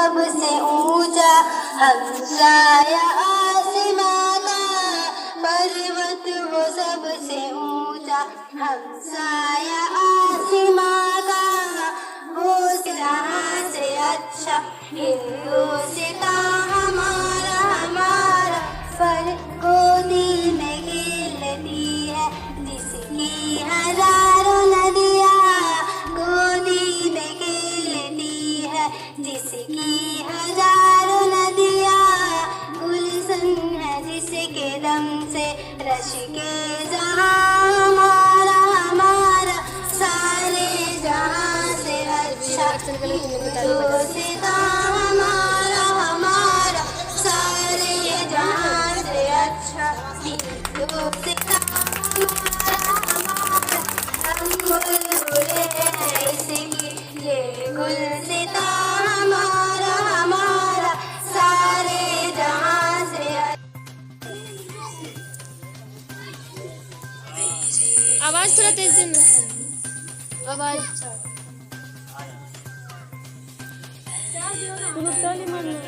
सबसे ऊंचा हंसाया आसमां का पर्वत, वो सबसे ऊंचा हंसाया आसमां का, वो जहाँ से अच्छा हिंदुस्ता हमारा हमारा, पर गोदी में खेलती है जिसकी हजारों नदियाँ, गोदी में खेलती है जिसकी हजारों नदियाँ, गुलशन है जिसके दम से रश के जहाँ हमारा हमारा, सारे जहाँ से अच्छा हिंदुस्ता हमारा हमारा, सारे जहाँ से अच्छा हिंदुस्ता हमारा हमारा, हम बुलबुलें हैं इसकी ये गुलसिता हमारा हमारा, सारे जहाँ से आवाज थोड़ा तेज देना, आवाज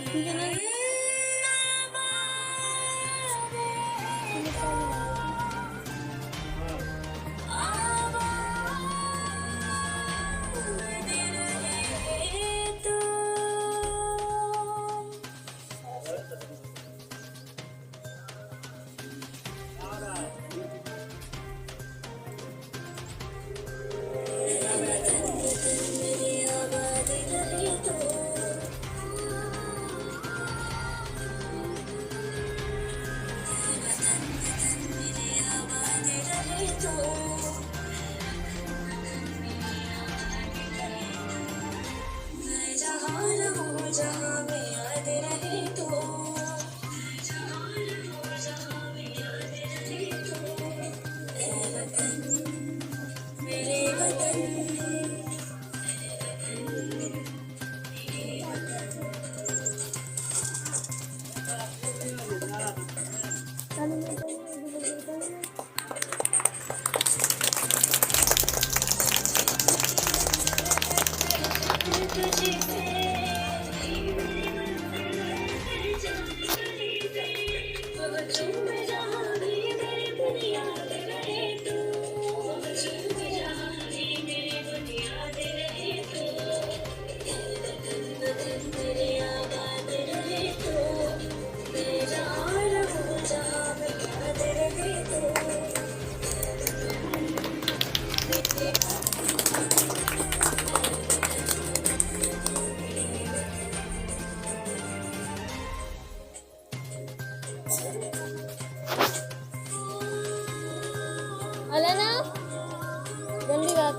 ठीक है ना। अलाना जल्दी बात।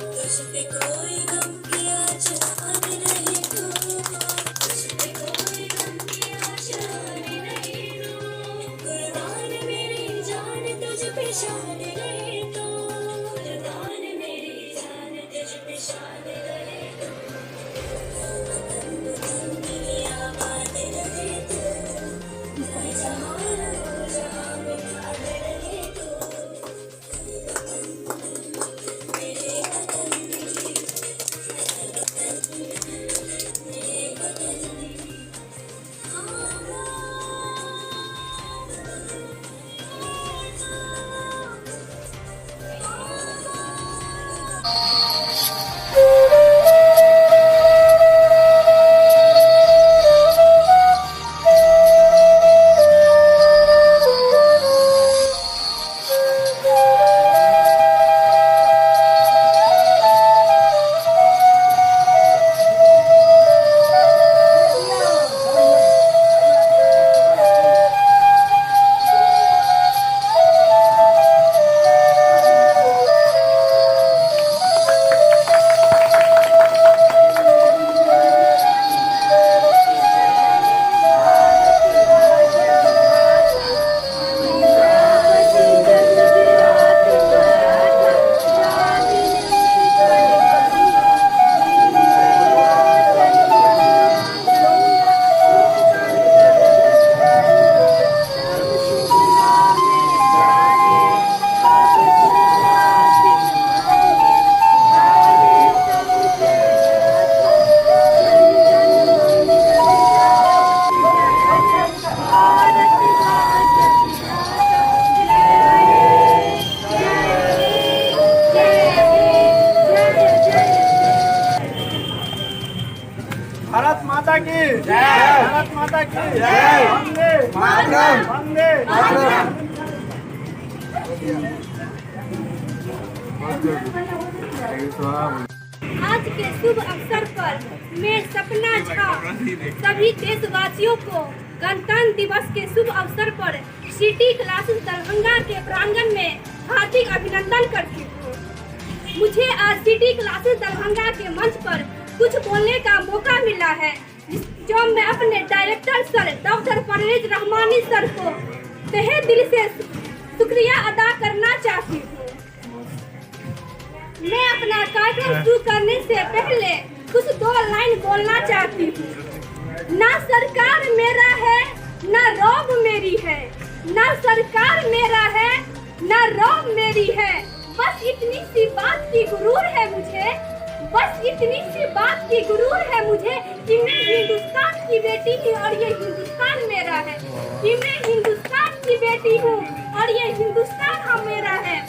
भारत माता की जय। भारत माता की जय। वंदे मातरम। वंदे मातरम। आज के शुभ अवसर पर मैं सपना झा सभी देशवासियों को गणतंत्र दिवस के शुभ अवसर पर सिटी क्लासेस दरभंगा के प्रांगण में हार्दिक अभिनंदन करती हूँ। मुझे आज सिटी क्लासेस दरभंगा के मंच पर कुछ बोलने का मौका मिला है, जो मैं अपने director sir doctor Parvez Rahmani sir को तहे दिल से शुक्रिया अदा करना चाहती हूँ। मैं अपना कार्यक्रम शुरू करने से पहले कुछ 2 लाइन बोलना चाहती हूँ। ना सरकार मेरा है, ना रौब मेरी है। ना सरकार मेरा है, ना रौब मेरी है। बस इतनी सी बात की गुरूर है मुझे, बस इतनी सी बात की गुरूर है मुझे कि मैं हिंदुस्तान की बेटी हूँ और ये हिंदुस्तान मेरा है। कि मैं हिंदुस्तान की बेटी हूँ और ये हिंदुस्तान हम मेरा है।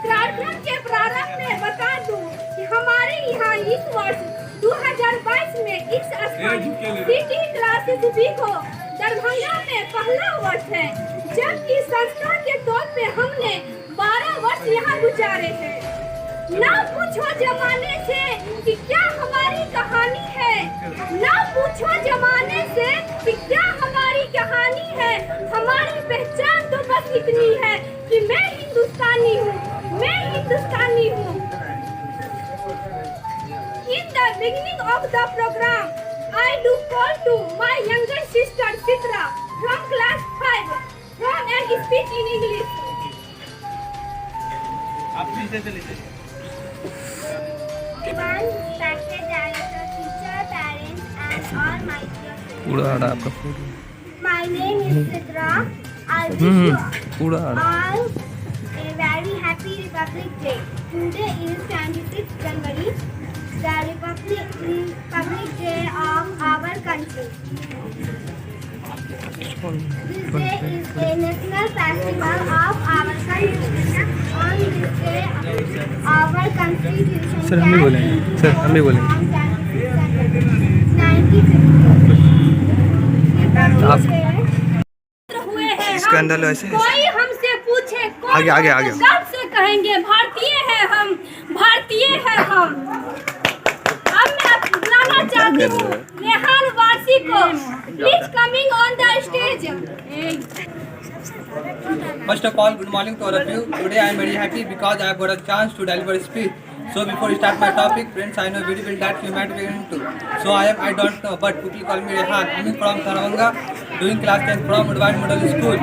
कार्यक्रम के प्रारंभ में बता दूं कि हमारे यहाँ इस वर्ष 2022 में इस स्थान सिटी क्लासेस वीक को दरभंगा में पहला वर्ष है, जबकि संस्था के तौर पे हमने 12 वर्ष यहाँ गुजारे हैं। ना पूछो जमाने से कि क्या हमारी कहानी है, ना पूछो जमाने से कि क्या हमारी कहानी है। हमारी पहचान तो बस इतनी है कि मैं हिंदुस्तानी हूँ, मैं हिंदुस्तानी हूँ। In the beginning of the program, I do call to my younger sister Sitra from class 5 from an speech in English. आप पीछे से लीजिए। One respected director, teacher, parents, and all my dear पूरा आड़ा आपका photo My name is Sidra. I wish you पूरा आड़ा all a very happy Republic Day. Today is 26th January, the Republic Day of our country. This day is a national festival of our country. On this day, our constitution sir हम भी बोलेंगे, sir हम भी बोलेंगे। इसका अंदर ऐसे कोई हमसे पूछे आगे आगे आगे गर्व से कहेंगे भारतीय है हम, भारतीय है हम। अब मैं बुलाना चाहती हूँ रेहान वारसी को। Please coming on the stage. First of all, good morning to all of you. Today I am very happy because I have got a chance to deliver a speech. So before I start my topic, friends, I know very well that you might be into. So I don't know, but people call me Rehan. I am from Darbhanga, doing class 10 from Udvan Middle School.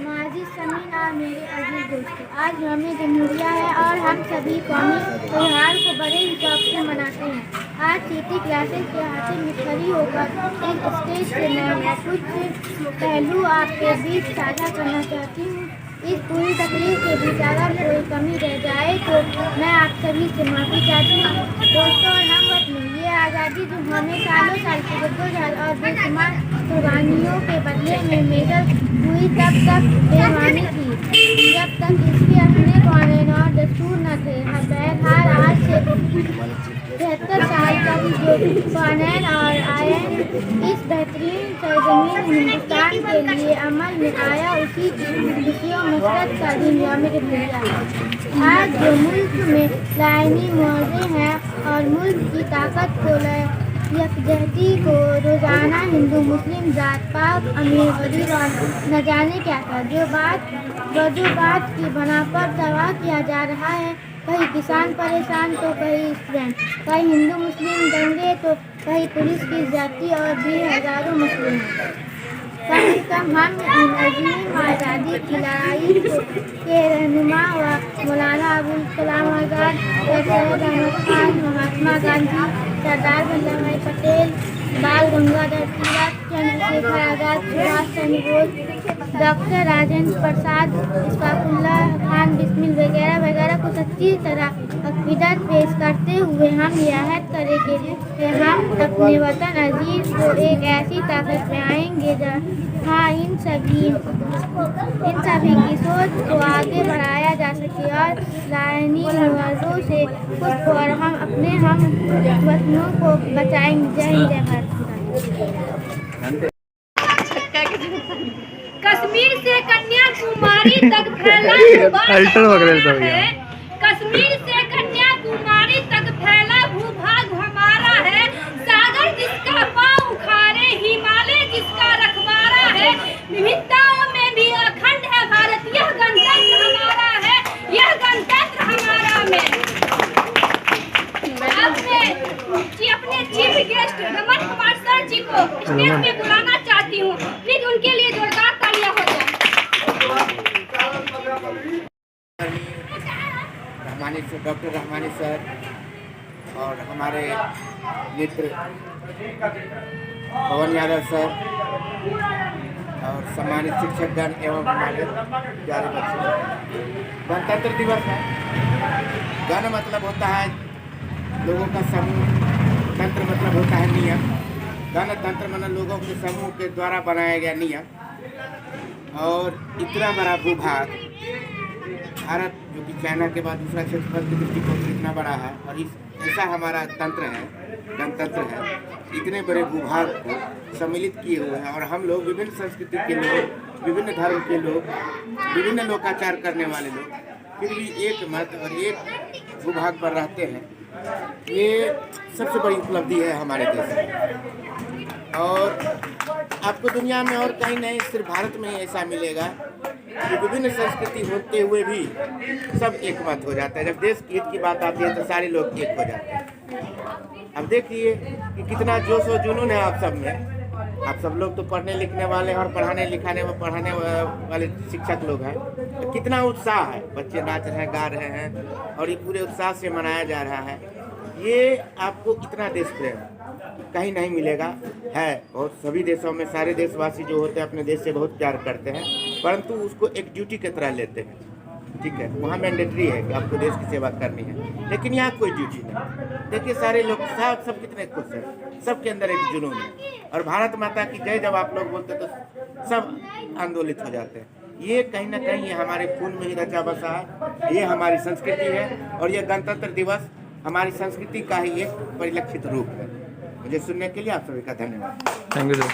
Majid Sameen और मेरे अजीज दोस्तों, आज हमें जमहूरिया है और हम सभी कौमी त्यौहार को बड़े ही शौक से मनाते हैं। आज सिटी क्लासेस के हासिल में खड़ी होकर एक स्टेज से मैं कुछ पहलू आपके बीच साझा करना चाहती हूँ। इस पूरी तकरीर के बीच अगर कोई कमी रह जाए तो मैं आप सभी से माफ़ी चाहती हूँ। दोस्तों और हमवतनों, ये आज़ादी जो हमें सालों साल की जद्दोजहद और बेशुमार कुर्बानियों के बदले में मेजर हुई तब तक बेईमानी थी, जब तक इसके अपने कानून और दस्तूर न थे। बहरहाल आज से 73 साल तक जो कानून और आयन इस बेहतरीन सरजमीन हिंदुस्तान के लिए अमल में आया, उसी की खुशियों मसरत का दिन यौम जमहूरिया है। आज जो मुल्क में लाइनी मुआवजे हैं और मुल्क की ताकत को यकजहती को रोज़ाना हिंदू मुस्लिम जात पात अमीर गरीब और न जाने क्या था जो बात की बना पर दवा किया जा रहा है। कहीं किसान परेशान तो कहीं स्टूडेंट, कहीं हिंदू मुस्लिम दंगे तो कहीं पुलिस की ज्यादती और भी हजारों मसले हैं। कम से कम हम इन अजीम आज़ादी की लड़ाई के रहनुमा व मौलाना अबुल कलाम आज़ाद, सैयद अहमद खान, महात्मा गांधी, सरदार वल्लभ भाई पटेल, बाल गंगाधर तिलक, चंद्रशेखर आज़ाद, सुभाष चंद्र बोस, डॉक्टर राजेंद्र प्रसाद, इस्फाकुल्लाह खान बिस्मिल वगैरह वगैरह को सच्ची तरह अक़ीदत पेश करते हुए हम यह अहद करेंगे कि हम अपने वतन अजीज को एक ऐसी ताकत में आएंगे जहाँ इन सभी की सोच को आगे बढ़ाया जा सके और लाइनी मुआवजों से खुद को और हम अपने हम वतनों को बचाएंगे। जय हिंद, जय भारत। कश्मीर से कन्याकुमारी तक फैला अल्टर वगैरह सब है। कश्मीर से कन्याकुमारी तक फैला भूभाग हमारा है। सागर जिसका पांव उखाड़े, हिमालय जिसका रखवारा है। विविधताओं में भी अखंड है भारत, यह गणतंत्र हमारा है, यह गणतंत्र हमारा में। अपने chief guest Raman Kumar sir ji को स्टेज पे बुलाना चाहती हूँ। प्लीज उनके लिए जोरदार तालियां हो जाए। डॉक्टर रहमानी सर और हमारे मित्र पवन यादव सर और सम्मानित शिक्षकगण एवं हमारे प्यारे बच्चे। गणतंत्र दिवस है। गण मतलब होता है लोगों का समूह, तंत्र मतलब होता है नियम। गणतंत्र मतलब लोगों के समूह के द्वारा बनाया गया नियम। और इतना बड़ा भूभाग भारत, जो कि चाइना के बाद दूसरा क्षेत्रफल के दृष्टिकोण से इतना बड़ा है, और इस ऐसा हमारा तंत्र है, गणतंत्र है, इतने बड़े भूभाग को सम्मिलित किए हुए हैं। और हम लोग विभिन्न संस्कृति के लोग, विभिन्न धर्म के लोग, विभिन्न लोकाचार करने वाले लोग, फिर भी एक मत और एक भूभाग पर रहते हैं। ये सबसे बड़ी उपलब्धि है हमारे देश में। और आपको दुनिया में और कहीं नहीं, सिर्फ भारत में ही ऐसा मिलेगा कि विभिन्न संस्कृति होते हुए भी सब एक मत हो जाता है। जब देश की हित की बात आती है तो सारे लोग एक हो जाते हैं। अब देखिए कि कितना जोश और जुनून है आप सब में। आप सब लोग तो पढ़ने लिखने वाले और पढ़ाने वाले शिक्षक लोग हैं। तो कितना उत्साह है, बच्चे नाच रहे हैं, गा रहे हैं, और ये पूरे उत्साह से मनाया जा रहा है। ये आपको इतना देश प्रेम कहीं नहीं मिलेगा है। और सभी देशों में सारे देशवासी जो होते हैं अपने देश से बहुत प्यार करते हैं, परंतु उसको एक ड्यूटी की तरह लेते हैं। ठीक है, वहाँ मैंडेटरी है कि आपको देश की सेवा करनी है, लेकिन यहाँ कोई ड्यूटी नहीं। देखिए सारे लोग सब कितने खुश हैं, सबके अंदर एक जुनून है। और भारत माता की जय जब आप लोग बोलते तो सब आंदोलित हो जाते हैं। ये कहीं ना कहीं ये हमारे खून में ही रचा बसा है, ये हमारी संस्कृति है। और ये गणतंत्र दिवस हमारी संस्कृति का ही एक परिलक्षित रूप है। मुझे सुनने के लिए आप सभी का धन्यवाद। Thank you sir.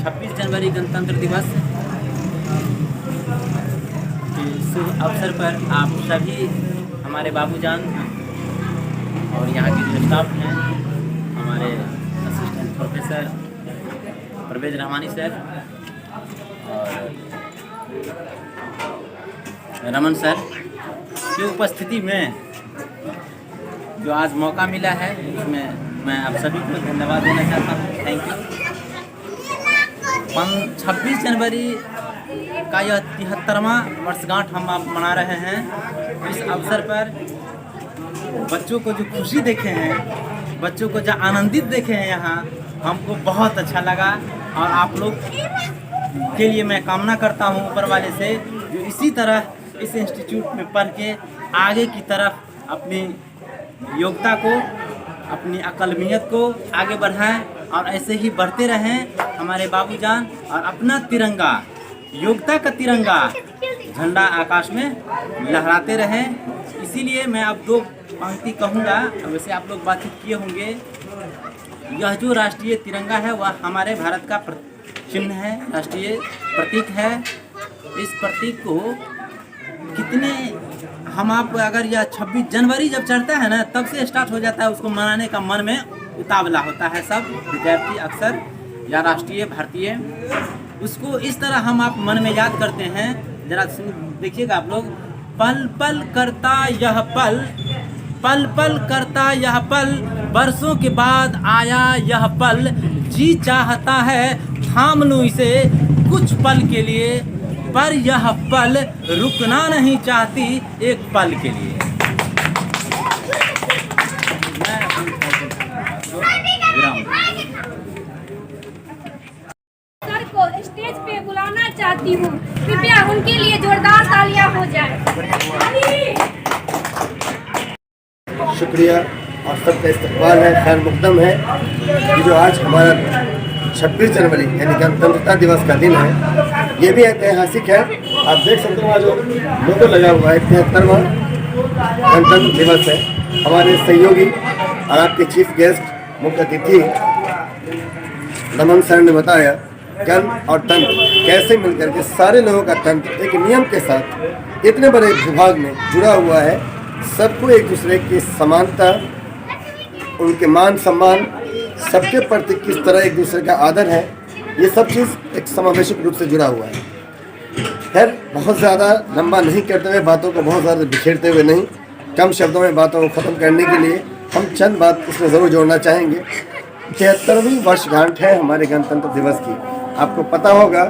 26 जनवरी गणतंत्र दिवस के शुभ अवसर पर आप सभी हमारे बाबूजान और यहाँ के जो स्टाफ हैं, हमारे assistant professor Parvez Rahmani sir और रमन सर की उपस्थिति में जो आज मौका मिला है, उसमें मैं आप सभी को धन्यवाद देना चाहता हूँ। Thank you. 26 जनवरी का यह 73वां वर्षगांठ हम आप मना रहे हैं। इस अवसर पर बच्चों को जो खुशी देखे हैं, बच्चों को जो आनंदित देखे हैं यहाँ, हमको बहुत अच्छा लगा। और आप लोग के लिए मैं कामना करता हूँ ऊपर वाले से, जो इसी तरह इस इंस्टीट्यूट में पढ़ के आगे की तरफ अपनी योग्यता को, अपनी अकलमियत को आगे बढ़ाएं और ऐसे ही बढ़ते रहें हमारे बाबूजान, और अपना तिरंगा, योग्यता का तिरंगा झंडा आकाश में लहराते रहें। इसीलिए मैं अब 2 पंक्ति कहूँगा। वैसे आप लोग बातचीत किए होंगे। यह जो राष्ट्रीय तिरंगा है वह हमारे भारत का चिन्ह है, राष्ट्रीय प्रतीक है। इस प्रतीक को कितने हम आप अगर यह 26 जनवरी जब चढ़ता है ना, तब से स्टार्ट हो जाता है उसको मनाने का, मन में उतावला होता है सब विद्यार्थी अक्सर, या राष्ट्रीय भारतीय। उसको इस तरह हम आप मन में याद करते हैं। जरा देखिएगा आप लोग। पल पल करता यह पल, पल पल करता यह पल, बरसों के बाद आया यह पल, जी चाहता है थाम लूं इसे कुछ पल के लिए, पर यह पल रुकना नहीं चाहती एक पल के लिए। सर को स्टेज पे बुलाना चाहती हूँ, कृपया उनके लिए जोरदार तालियां हो जाए। शुक्रिया और सबका इस्तकबाल है, खैर मुकदम है कि जो आज हमारा 26 जनवरी यानी गणतंत्रता दिवस का दिन है, ये भी ऐतिहासिक है। आप देख सकते हो जो लोगो लगा हुआ है, 73वां गणतंत्र दिवस है। हमारे सहयोगी और आपके चीफ गेस्ट मुख्य अतिथि रमन सर ने बताया गण और तंत्र कैसे मिलकर के सारे लोगों का तंत्र एक नियम के साथ इतने बड़े विभाग में जुड़ा हुआ है। सबको एक दूसरे की समानता, उनके मान सम्मान, सबके प्रति किस तरह एक दूसरे का आदर है, ये सब चीज़ एक समावेशक रूप से जुड़ा हुआ है। खैर बहुत ज़्यादा लंबा नहीं करते हुए, बातों को बहुत ज़्यादा बिखेरते हुए नहीं, कम शब्दों में बातों को ख़त्म करने के लिए हम चंद बात इसमें ज़रूर जोड़ना चाहेंगे। 73वीं वर्षगांठ है हमारे गणतंत्र दिवस की। आपको पता होगा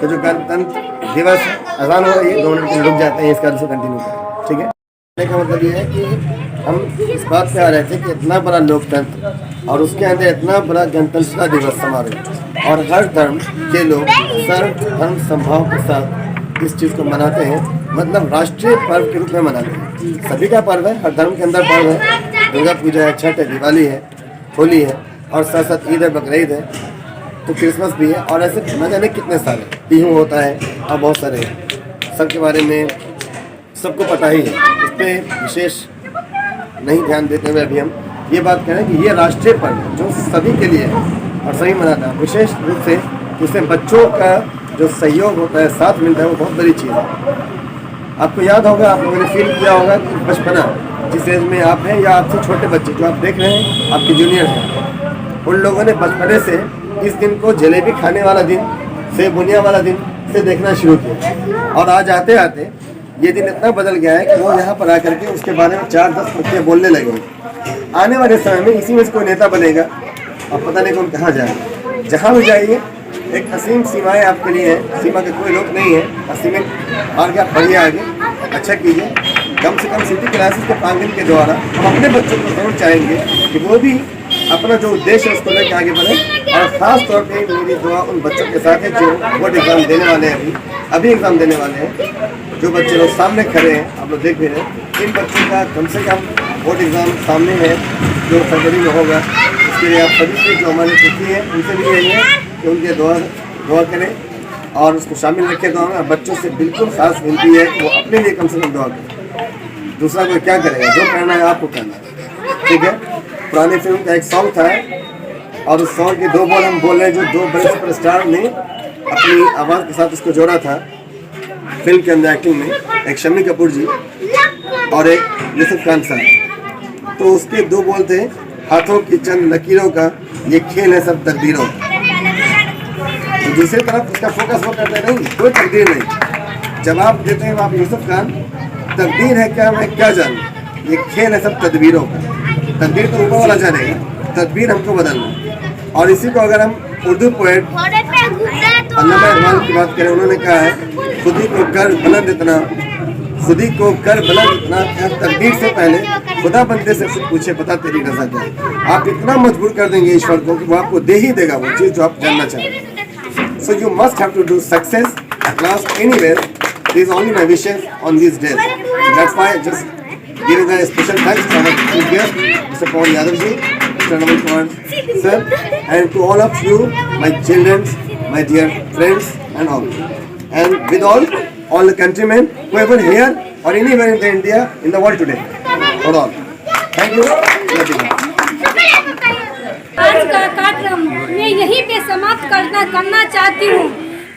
कि जो गणतंत्र दिवस अजान हो रही है, 2 मिनट रुक जाते हैं, इसका कंटिन्यू करें, ठीक है। का मतलब ये है कि हम इस बात पे आ रहे थे कि इतना बड़ा लोकतंत्र और उसके अंदर इतना बड़ा गणतंत्र दिवस समारोह और हर धर्म के लोग सर्व धर्म संभाव के साथ इस चीज़ को मनाते हैं, मतलब राष्ट्रीय पर्व के रूप में मनाते हैं। सभी का पर्व है, हर धर्म के अंदर पर्व है, दुर्गा पूजा है, छठ है, दिवाली है, होली है और साथ साथ ईद है, बकरीद है, तो क्रिसमस भी है और ऐसे न जाने कितने सारे बिहू होता है और बहुत सारे हैं। सबके बारे में सबको पता ही है, इस पर विशेष नहीं ध्यान देते हुए अभी हम ये बात करें कि ये राष्ट्रीय पर्व है जो सभी के लिए है और सभी मनाता है। विशेष रूप से इससे बच्चों का जो सहयोग होता है, साथ मिलता है, वो बहुत बड़ी चीज़ है। आपको याद होगा, आप लोगों ने फील किया होगा कि बचपना जिस एज में आप हैं या आपसे छोटे बच्चे जो आप देख रहे हैं आपके जूनियर हैं, उन लोगों ने बचपने से इस दिन को जलेबी खाने वाला दिन, सेब बुनिया वाला दिन से देखना शुरू किया और आज आते आते ये दिन इतना बदल गया है कि वो यहाँ पर आकर के उसके बारे में 4-10 बच्चे बोलने लगे। आने वाले समय में इसी में से कोई नेता बनेगा और पता नहीं कौन कहाँ जाएगा। जहाँ भी जाइए एक असीम सीमाएं आपके लिए हैं, सीमा का कोई रोक नहीं है, असीमित और क्या बढ़िए आगे अच्छा कीजिए। कम से कम सिटी क्लासेस के प्रांगण के द्वारा हम अपने बच्चों को जरूर चाहेंगे कि वो भी अपना जो उद्देश्य है उसको लेकर आगे बढ़े और ख़ास तौर पे मेरी दुआ उन बच्चों के साथ है जो बोर्ड एग्ज़ाम देने वाले हैं, अभी एग्ज़ाम देने वाले हैं। जो बच्चे लोग सामने खड़े हैं, आप लोग देख रहे हैं, इन बच्चों का कम से कम बोर्ड एग्ज़ाम सामने है जो फरवरी में होगा। इसके लिए आप सभी से जो हमारी तिथि है उनसे भी यही है कि उनके दुआ करें और उसको शामिल रखें दुआ में। और बच्चों से बिल्कुल खास विनती है कि वो अपने लिए कम से कम दुआ करें, दूसरा कोई क्या करेगा, जो करना है आपको करना है, ठीक है। पुरानी फिल्म का एक सॉन्ग था और उस सॉन्ग के 2 बोल हम बोल रहे हैं जो 2 बड़े सुपरस्टार ने अपनी आवाज़ के साथ उसको जोड़ा था फिल्म के अंदर एक्टिंग में, एक शम्मी कपूर जी और एक यूसुफ खान साहब। तो उसके 2 बोल थे, हाथों की चंद लकीरों का ये खेल है सब तकदीरों का। तो दूसरी तरफ उसका फोकस वो करते नहीं, कोई तकदीर नहीं। जवाब देते हैं आप यूसुफ खान, तकदीर है क्या मैं क्या जानूं, ये खेल है सब तदबीरों का। तकदीर तो ऊपर वाला जानेगा, तदबीर हमको बदलना। और इसी को अगर हम उर्दू पोएट अल्लामा इकबाल की बात करें, उन्होंने कहा है खुदी को कर बुलंद इतना, खुदी को कर बुलंद इतना, तकदीर से पहले खुदा बंदे से पूछे पता तेरी रज़ा क्या है। आप इतना मजबूर कर देंगे ईश्वर को कि वो आपको दे ही देगा वो चीज़ जो आप जानना चाहें। So you must have to do success at last anywhere. This is only my wishes on this days. That's why just giving a special thanks to our chief guest, Mr. Pawan Yadav ji, Mr. Namal Kumar sir, and to all of you, my children, my dear friends, and all. And with all the countrymen who are here or anywhere in India, in the world today, for all. Thank you. आज का कार्यक्रम मैं यहीं पे समाप्त करना चाहती हूँ।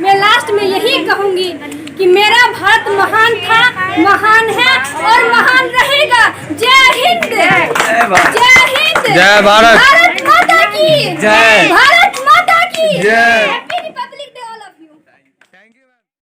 मैं लास्ट में यही कहूँगी कि मेरा भारत महान था, महान है और महान रहेगा। जय हिंद, जय हिंद, जय भारत, भारत माता की जय।